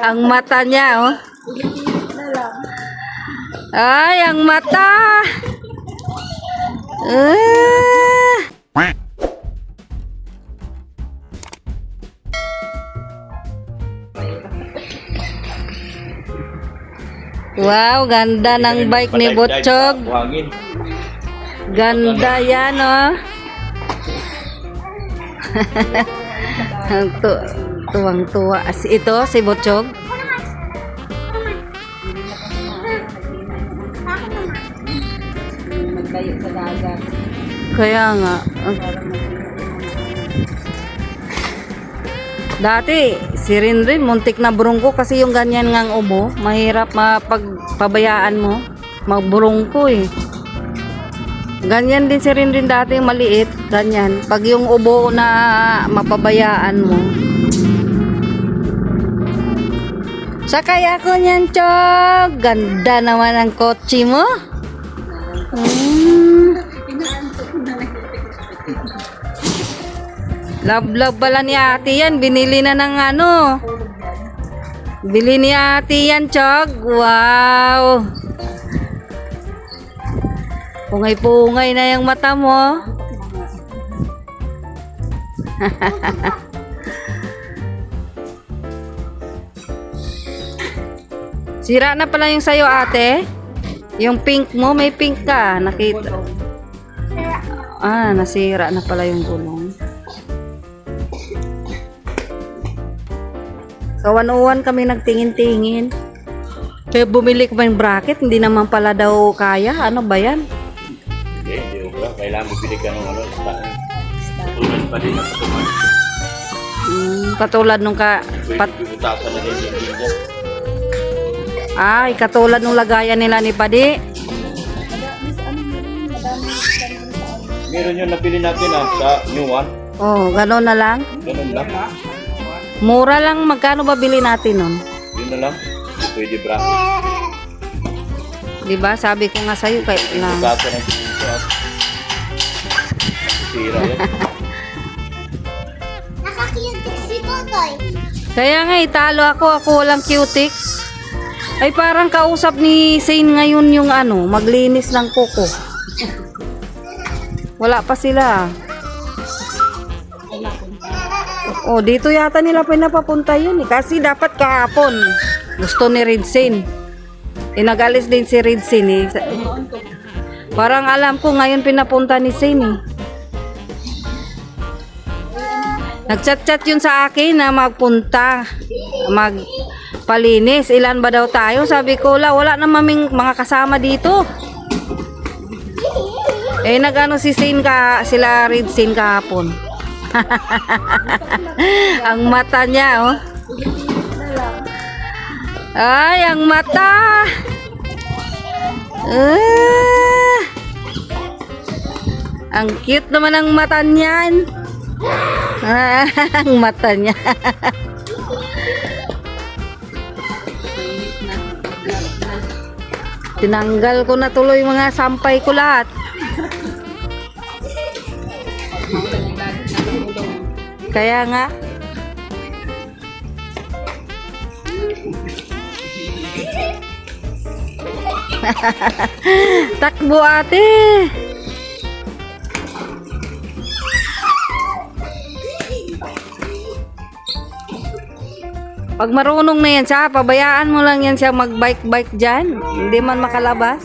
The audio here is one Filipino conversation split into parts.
Ang mata niya, oh. Ay, ang mata. Wow, ganda ng bike ni Butchog. Ganda yan, oh. Tuwang-tuwa. Ito, si Butchog. Maglayo sa dagat. Kaya nga. Dati, si Rinrin, muntik na burungko kasi yung ganyan ngang ubo. Mahirap mapagpabayaan mo. Magburungko eh. Ganyan din si Rinrin dati, maliit. Ganyan. Pag yung ubo na mapabayaan mo. Sakay ako niyan, Chog. Ganda naman ang kotse mo. Love pala ni ate yan. Binili na ng ano. Bili ni ate yan, Chog. Wow. Pungay-pungay na yung mata mo. Sira na pala yung sayo, ate. Yung pink mo, may pink ka. Nakita. Ah, nasira na pala yung gulong. Sa 101 kami nagtingin-tingin. Kaya bumili ko pa yung bracket, hindi naman pala daw kaya. Ano ba yan? Hindi ba? Kailangan bibili ka ng ano, tulad pa din ang patuman. Katulad nung Bibutasan na din yung hindi. Ay, katulad nung lagayan nila ni Padi. Meron yun napili natin sa new one. Oh, gano'n na lang. Ganun lang. Mura lang, magkano ba bili natin nun? Yun na lang. Hindi pwede bracket. Diba? Sabi ko nga sa'yo, kahit lang. Bibutasan ng dito at sira yan. Naka-cutix si Totoy. Kaya nga, italo ako walang cutics. Ay, parang kausap ni Zane ngayon yung ano, maglinis ng kuko. Wala pa sila. Oh, dito yata nila pinapapunta yun eh. Kasi dapat kahapon. Gusto ni Ridzin. Nag-alis din si Ridzin eh. Parang alam ko ngayon pinapunta ni Zane eh. Nagchat-chat yun sa akin na magpunta. Magpalinis. Ilan ba daw tayo? Sabi ko, wala namang mga kasama dito. Eh, nag-ano si Zane sila Ridzin kahapon. Ang mata niya, oh. Ay, ang mata. Ang cute naman ang mata niyan. Ang mata niya. Tinanggal ko na tuloy mga sampay ko lahat. Kaya nga. Takbo, ate. Pag marunong na yan siya, pabayaan mo lang yan siya mag-bike dyan. Hindi man makalabas.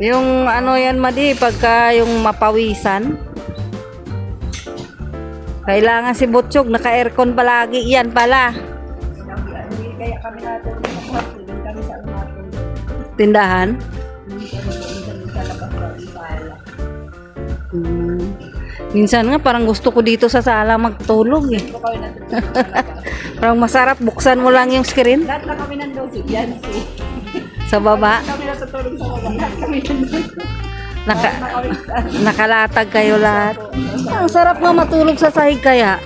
Yung ano yan, Madi, pagka yung mapawisan. Kailangan si Butchog, naka-aircon palagi. Yan pala. Kaya kami natin kami sa umatin. Tindahan? Minsan nga parang gusto ko dito sa sala magtulog eh. Parang masarap, buksan mo lang yung screen. Lahat na kami nandun. Yan si. Sa baba. Kami natutulog sa baba. Lahat kami nandun. Nakalatag kayo lahat. Ang sarap nga matulog sa sahig kaya.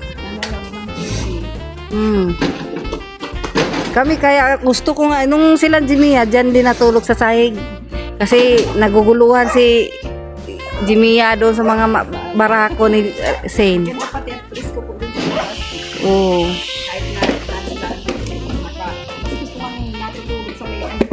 Kami kaya gusto ko nga, nung sila Jimia, dyan din natulog sa sahig. Kasi naguguluhan si Jimia doon sa mga barako ni Saint. Yan pati ang please ko po dun sa labas. Oo. Kahit na daan-daan maka. Gusto ko kami natutulog sa may ano.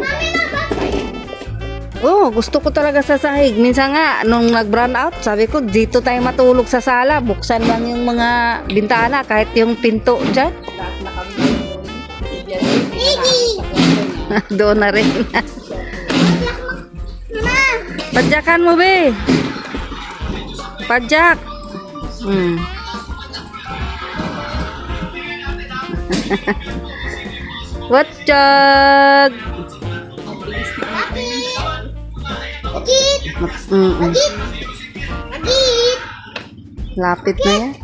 Oh, gusto ko talaga sa sahig. Minsan nga, nung nag-brown out, sabi ko, dito tayo matulog sa sala. Buksan lang yung mga bintana, kahit yung pinto dyan. Lahat na kami doon. Si Jesse, Doon na rin. Padyakan mo, be. Padyak. Hmm. Watchag. Lapit na yan.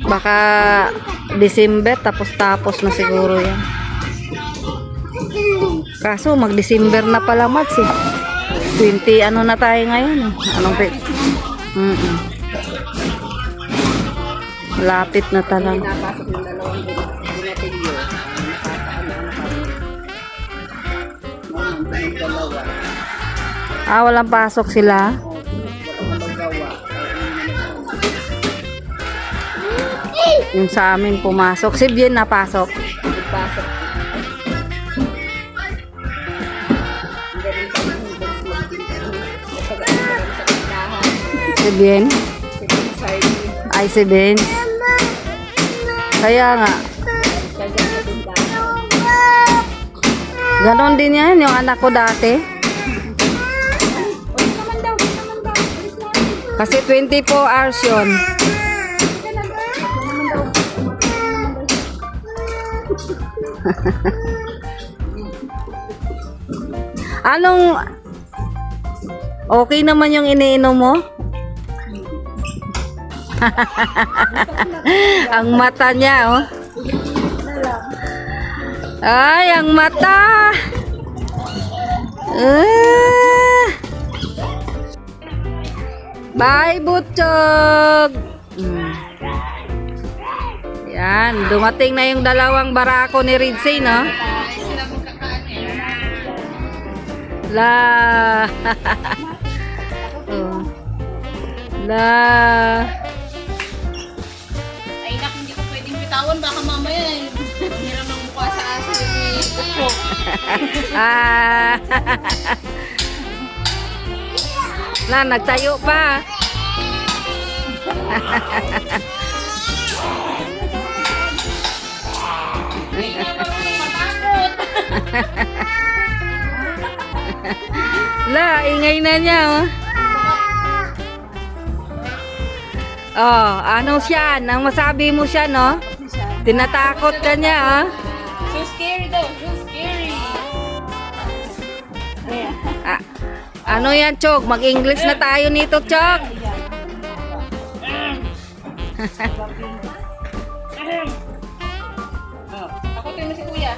Baka December tapos na siguro yan. Kaso mag-December na pala Mads eh. 20 ano na tayo ngayon eh. Anong lapit na talaga. napasok ng dalawang binatilyo. Nakakaano na kami. Ngayon, dalawa. Ah, walang pasok sila. O, walang magawa. Yung sa amin pumasok. Si Bien napasok. Nagpasok. Ang galing kami ng dance lang din. Napag-aaral sa tindahan. Si Bien. Side. Ay, si Ben. Kaya nga. Kaya sa tindahan. Ganon din yan yung anak ko dati. Ulit naman daw. Ulit naman daw. Ulit naman. Kasi 24 hours yun. Anong okay naman yung iniinom mo? Ang mata niya, oh. Ay, ang mata. Bye, Butchog. Yan, dumating na yung dalawang barako ni Ridsay, no? La. Oh. La. Ay, nak, hindi ko pwedeng bitawan. Baka mamaya, hiram ng mukha sa aso. Ah. La, nagtayo pa. La, ingay na niya, oh. Oh, ano siya? Nang masabi mo siya, no? Tinatakot ka niya, oh. So scary daw. So scary. Ah, ano yan, Chog? Mag-English na tayo nito, Chog. Takutin mo si kuya.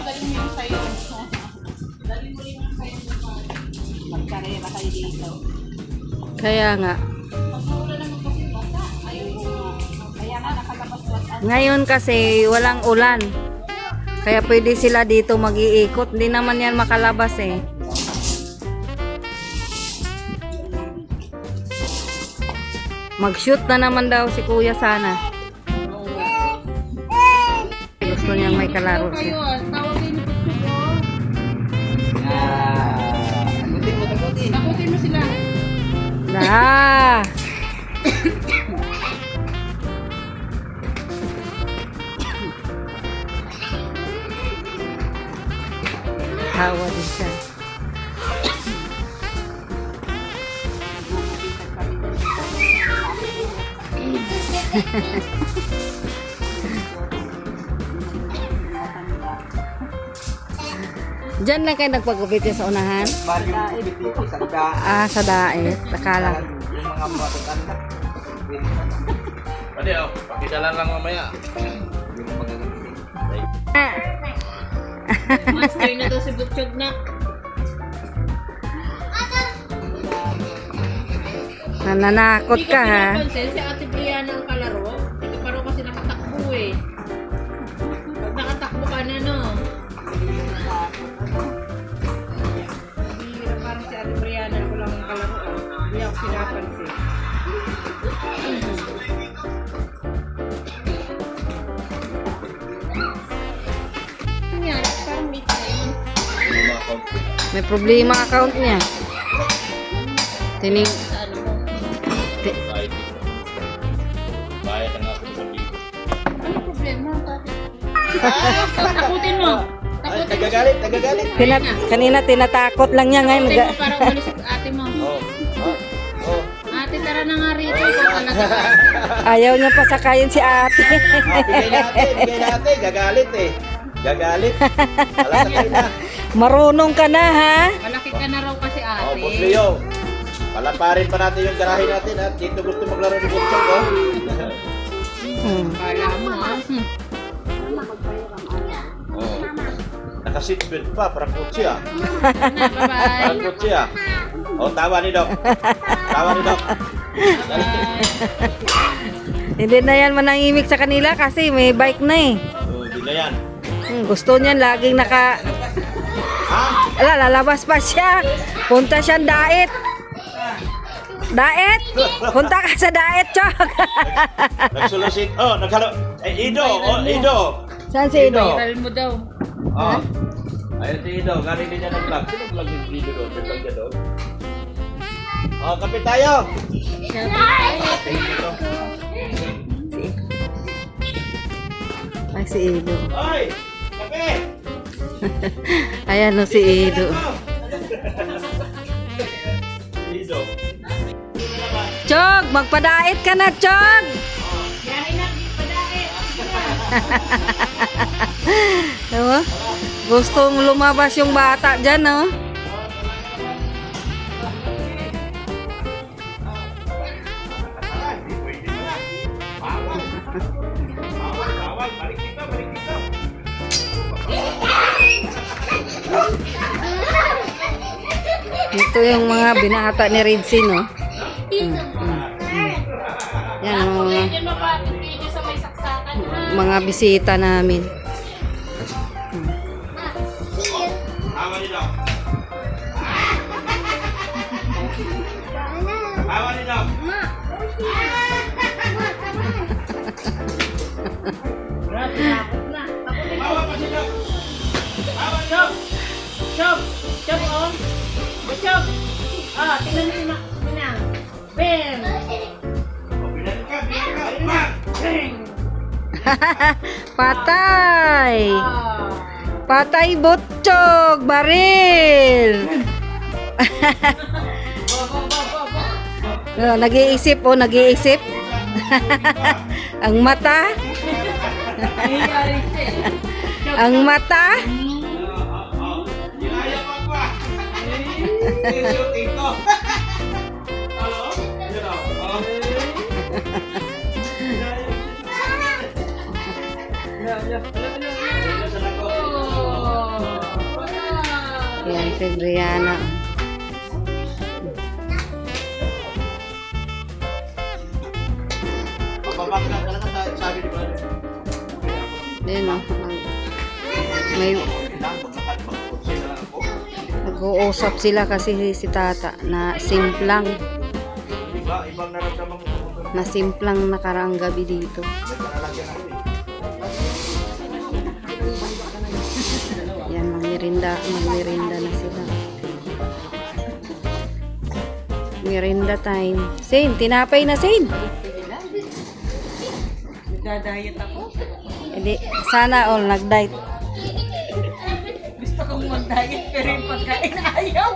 Galing mo yung sayo. Galing mo yung sayo. Magkarera kayo dito. Kaya nga. Kaya nga nakalabas-was. Ngayon kasi walang ulan. Kaya pwede sila dito mag-iikot. Hindi naman yan makalabas eh. Mag-shoot na naman daw si kuya sana. Gusto niyang may kalaro siya. Tawagin mo. Takutin mo sila. Na. Hawa din siya. Diyan lang kayo nagpagupit sa unahan? Ah, sa daet. Akala. Pwede oh, pakidala lang mamaya. Master na daw si Butchog na. Nananakot Hindi ka ka ha. pinapansin, si Ate Brianna ang kalaro. Ito pa raw kasi nakatakbo eh. Pag nakatakbo ka na, no? Hindi na parang si Ate Brianna ko lang ang kalaro. Hindi ako pinapansin. Nangyari, parang meet na yun. May problema account niya. Tining... Sa ano mo? ti- Bayad ang ako ng libo. Ano problema? Takutin mo. Takutin mo. Nagagalit. kanina tinatakot lang niya ngayon. Takutin mo para umalis ang ate mo. Oh. Ate, tara na nga rito. Ikaw talaga. Ayaw niya pasakayin si ate. Bigay natin. Gagalit. Alasakay na. Marunong ka na ha. Malaki ka na raw kasi ate. Oh, Boss Leo. Palaparin pa natin yung garahe natin at dito gusto maglaro ni Butchok, oh. Kala mo ha. Oh. Naka-seatbelt pa, parang kutsi ah. Na, bye-bye. Parang kutsi ah. Oh, tawa ni Doc. Hindi na yan manangimik sa kanila kasi may bike na eh. Oh, hindi na yan. Gusto niyan laging naka... Lalabas pa siya. Punta siyang daet. Daet! Punta ka sa daet, Chok. Nagsulusit. Oh, naghalo. Ido. Saan si Ido? Viral mo daw. Oh. Ayun si Ido. Galing din niya ng vlog. Sino vlog yung Ido doon? May vlog niya doon? Oh, kape tayo. Ay, si Ido. Oy! Kape! Ayan o si Ido. Ido. Chog, magpadaet ka na, Chog! Yahin na, padae. Diba? Gustong lumabas yung bata dyan, no? Ito yung mga binata ni Ridzi, no? Yan ang mga, Yan mapapipili sa may saksakan ha. mga bisita namin. Tawa ni Doc. Tawa ni Doc. Tawa pa si Doc. Chop! Chop! Chop, oh! Chop! Ah, tingnan mo si Minang. Bam! Binalik ka. Bang! Patay! Ah! Patay butchog! Baril! Oh, nag-iisip, oh, nag-iisip. Ang mata. Nangyayari siya eh. Ang mata. Ginaya pa pa. Shooting ko. Hello? Yun o. Yan si Brianna. Mapabakla ka lang sa sabi ni Brother. Yan, oh. May Mag-kutsi na lang ako. nag-uusap sila kasi si tata na simplang Ibang naramdaman ko. na simplang nakaraang gabi dito. Nagkalalagyan ako eh. Yan, magmerinda na sila. Merinda time. Sin, tinapay na, Sin. Nagda-diet ako. Hindi, sana all nag-diet. Gusto kong mag-diet pero yung pagkain ayaw.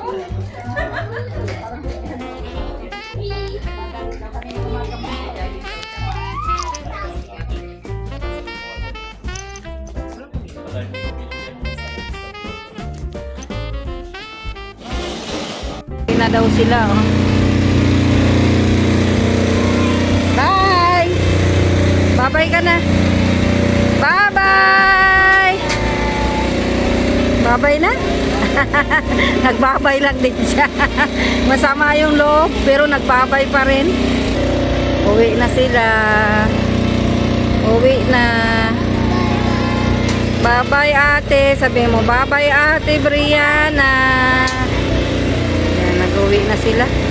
Na daw sila, oh. Bye! Bye-bye ka na. Bye-bye! Bye-bye na? Nagbabay lang din siya. Masama yung loob, pero nagbabay pa rin. Uwi na sila. Uwi na. Bye-bye ate. Sabi mo, bye-bye ate Brianna. Yan, nag-uwi na sila.